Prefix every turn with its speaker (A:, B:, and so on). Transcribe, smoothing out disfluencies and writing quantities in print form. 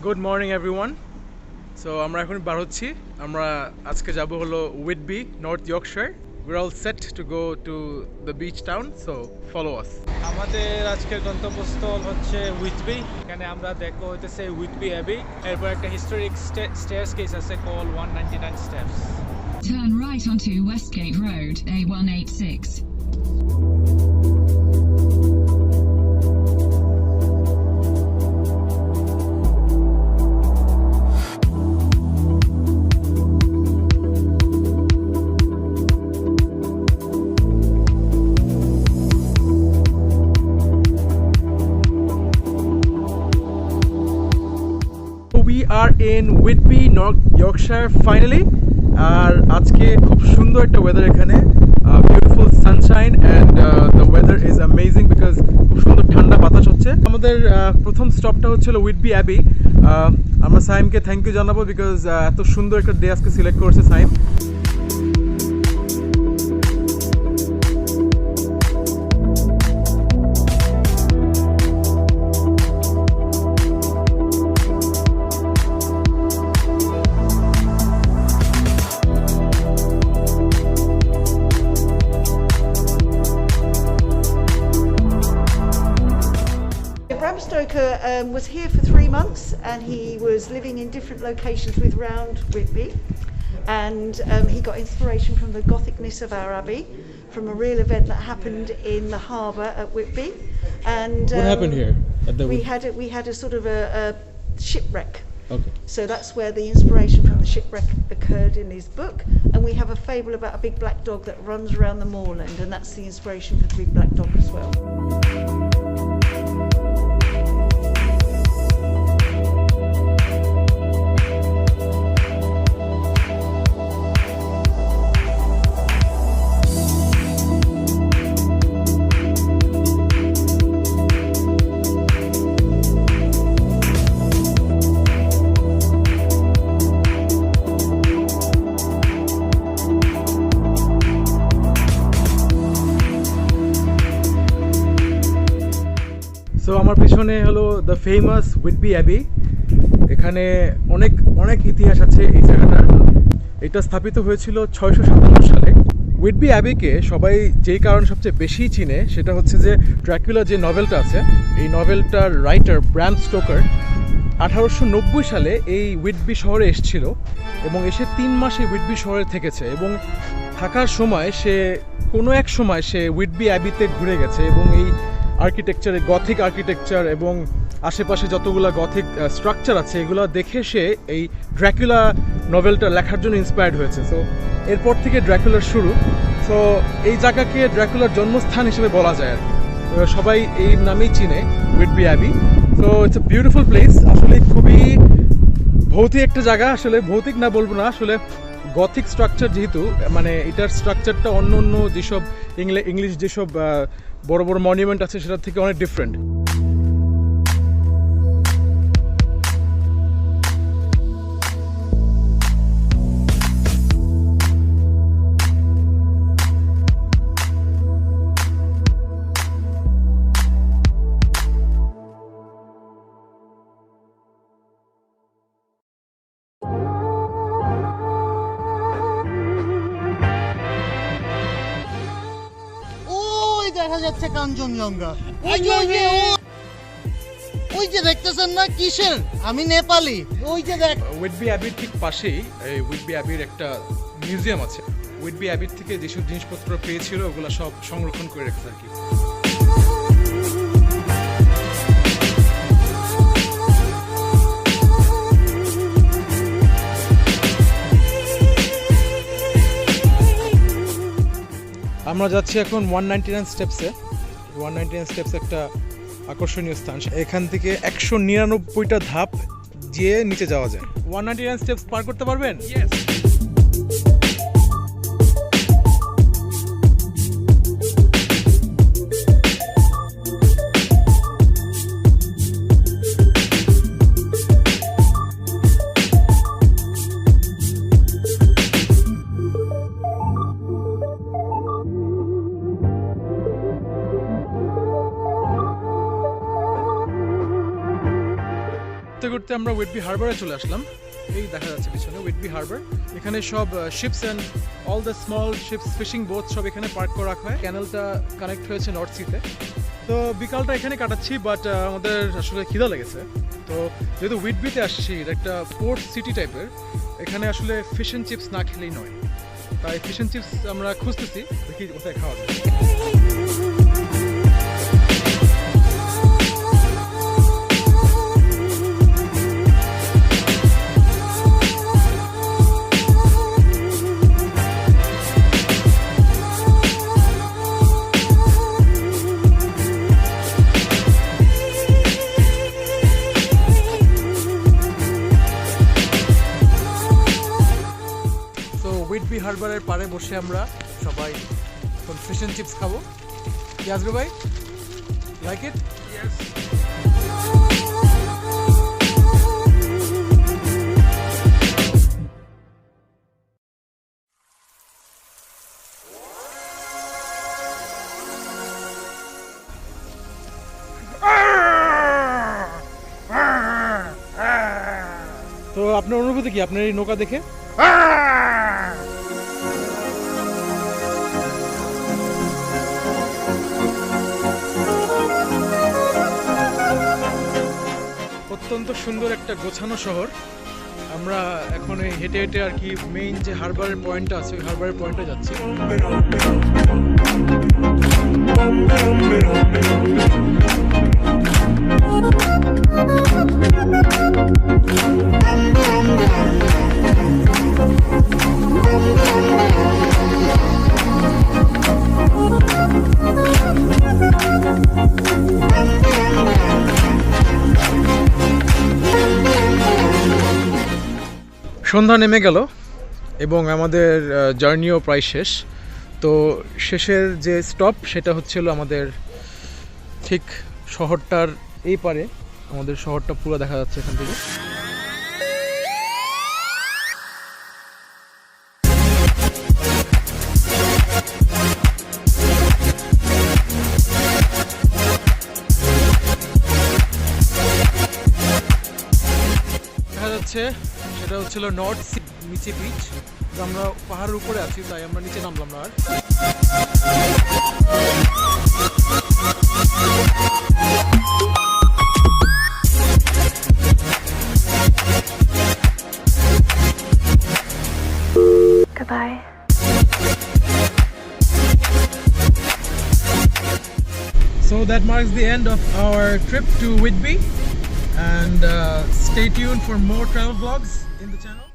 A: Good morning everyone. So আমরা এখন বার হচ্ছি। আমরা আজকে যাব হলো Whitby, North Yorkshire. We're all set to go to the beach town, so follow us.
B: আমাদের আজকের গন্তব্যস্থল হচ্ছে উইটবি। এখানে আমরা দেখবো হইতেছে উইটবি অ্যাবি। এরপর একটা হিস্টোরিক স্টেয়ারকেস আছে call 199 steps.
C: Turn right onto Westgate Road, A186.
A: We are in Whitby, North Yorkshire finally. আর আজকে খুব সুন্দর একটা ওয়েদার এখানে, beautiful Sunshine and the weather is amazing because খুব সুন্দর ঠান্ডা বাতাস হচ্ছে। আমাদের প্রথম স্টপটা হচ্ছিল উইটবি অ্যাবি। আমরা সাইমকে থ্যাংক ইউ জানাবো বিকজ এত সুন্দর একটা ডে আজকে সিলেক্ট করেছে Saim.
D: Bram Stoker was here for 3 months and he was living in different locations with round Whitby, and he got inspiration from the gothicness of our abbey from a real event that happened in the harbour at Whitby. And
A: What happened here at the
D: we had a sort of a shipwreck.
A: Okay.
D: So that's where the inspiration from the shipwreck occurred in his book, and we have a fable about a big black dog that runs around the moorland, and that's the inspiration for the big black dog as well.
A: So আমার পিছনে হলো the famous উইটবি Abby. এখানে অনেক অনেক ইতিহাস আছে এই জায়গাটার। এটা স্থাপিত হয়েছিল 657 সালে। উইটবি অ্যাবিকে সবাই যেই কারণে সবচেয়ে বেশি চিনে সেটা হচ্ছে যে ড্রাকুলা যে নভেলটা আছে, এই নভেলটার রাইটার ব্রাম স্টোকার 1890 সালে এই উইটবি শহরে এসেছিল এবং এসে 3 মাস এই উইটবি শহরে থেকেছে এবং থাকার সময় সে কোনো এক সময় সে উইটবি অ্যাবিতে ঘুরে গেছে এবং এই আর্কিটেকচারে গথিক আর্কিটেকচার এবং আশেপাশে যতগুলো গথিক স্ট্রাকচার আছে এগুলো দেখে সে এই ড্রাকুলা নভেলটা লেখার জন্য ইন্সপায়ার্ড হয়েছে। সো এরপর থেকে ড্রাকুলার শুরু। সো এই জায়গাকে ড্রাকুলার জন্মস্থান হিসেবে বলা যায় আর কি। সবাই এই নামেই চিনে Whitby Abbey. So it's a beautiful place. আসলে খুবই ভৌতিক একটা জায়গা, আসলে ভৌতিক না বলবো না, আসলে গথিক স্ট্রাকচার যেহেতু, মানে এটার স্ট্রাকচারটা অন্য অন্য যেসব ইংলিশ যেসব বড় বড় মনুমেন্ট আছে সেটার থেকে অনেক ডিফারেন্ট।
E: দেখা যাচ্ছে কাঞ্চনজঙ্ঘা। ওই যে দেখতেছেন না কিসের, আমি নেপালি। ওই যে দেখ,
A: উইটবি অ্যাবির ঠিক পাশেই এই উইটবি অ্যাবির একটা মিউজিয়াম আছে। উইটবি অ্যাবির থেকে যেসব জিনিসপত্র পেয়েছিল ওগুলো সব সংরক্ষণ করে রেখেছে আর কি। আমরা যাচ্ছি এখন 199 স্টেপসে। 199 স্টেপস একটা আকর্ষণীয় স্থান। এখান থেকে 199টা ধাপ গিয়ে নিচে যাওয়া যায়। 199 স্টেপস পার করতে পারবেন? করতে আমরা উইটবি হারবারে চলে আসলাম। এই দেখা যাচ্ছে পিছনে উইটবি হারবার। এখানে সব ships and all the small ships fishing boat সব এখানে পার্ক করে রাখা হয়। ক্যানেলটা কানেক্ট হয়েছে নর্থ সিতে। তো বিকালটা এখানে কাটাচ্ছি, বাট আমাদের আসলে খিদা লেগেছে। তো যেহেতু উইটবিতে আসছি, এটা একটা পোর্ট সিটি টাইপের, এখানে আসলে ফিশ অ্যান্ড চিপস না খেলেই নয়। তাই ফিশ অ্যান্ড চিপস আমরা খুঁজতেছি, দেখি কোথায় খাওয়া যায়। উইটবি হারবারের পাড়ে বসে আমরা সবাই এখন ফিশ অ্যান্ড চিপস খাবো। কি আসবে ভাই, লাইক ইট? তো আপনার অনুভূতি কি আপনার এই নৌকা দেখে? অত্যন্ত সুন্দর একটা গোছানো শহর। আমরা এখন এই হেঁটে হেঁটে আর কি মেইন যে হারবারের পয়েন্টটা আছে ওই হারবারের পয়েন্টে যাচ্ছি। সন্ধ্যা নেমে গেল এবং আমাদের জার্নিও প্রায় শেষ। তো শেষের যে স্টপ সেটা হচ্ছিল আমাদের ঠিক শহরটার এই পারে। আমাদের শহরটা পুরো দেখা যাচ্ছে এখান থেকে। দেখা যাচ্ছে সেটা হচ্ছিল নর্থ সি নিচে বিচ। আমরা পাহাড়ের উপরে আছি তাই আমরা নিচে নামলাম না আর।
F: Goodbye.
A: So that marks the end of our trip to Whitby, and stay tuned for more travel vlogs in the channel.